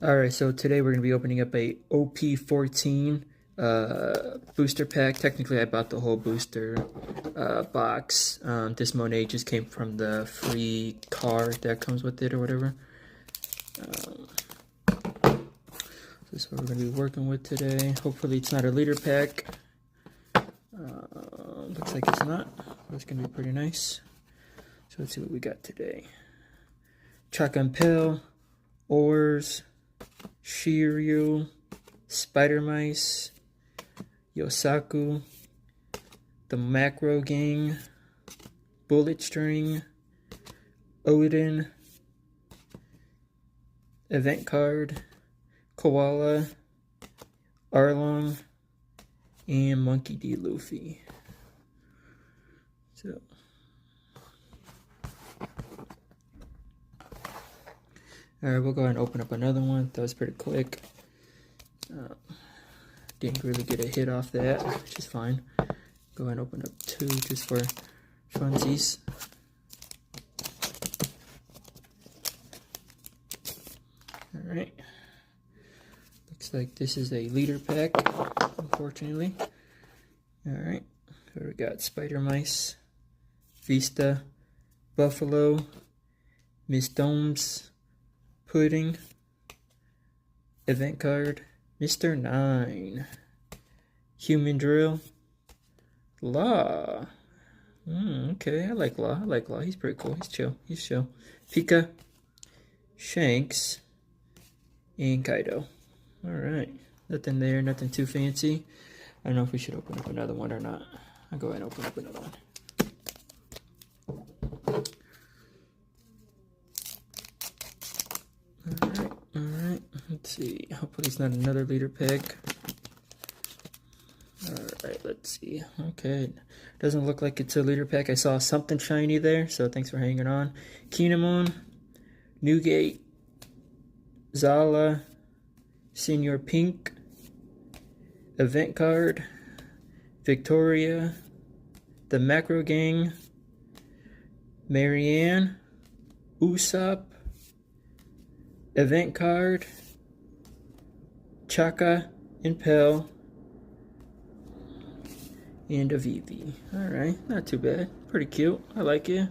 Alright, so today we're going to be opening up a OP-14 booster pack. Technically, I bought the whole booster box. This Monet just came from the free card that comes with it or whatever. This is what we're going to be working with today. Hopefully it's not a leader pack. Looks like it's not. It's going to be pretty nice. So let's see what we got today. Chaka and Pill, Ores, Shiryu, Spider Mice, Yosaku, the Macro Gang, Bullet String, Odin, Event Card, Koala, Arlong, and Monkey D. Luffy. So alright, we'll go ahead and open up another one. That was pretty quick. Didn't really get a hit off that, which is fine. Go ahead and open up two just for funsies. Alright. Looks like this is a leader pack, unfortunately. Alright. So we got Spider Mice, Vista, Buffalo, Miss Domes, Pudding, Event Card, Mr. 9, Human Drill, Law. Okay, I like Law. He's pretty cool. He's chill. Pika, Shanks, and Kaido. Alright. Nothing there, nothing too fancy. I don't know if we should open up another one or not. I'll go ahead and open up another one. Alright, let's see. Hopefully it's not another leader pack. Alright, let's see. Okay, doesn't look like it's a leader pack. I saw something shiny there, so thanks for hanging on. Kinemon, Newgate, Zala, Senior Pink, Event Card, Victoria, the Macro Gang, Marianne, Usopp, Event Card, Chaka and Pell, and a Vivi. Alright, not too bad. Pretty cute. I like it.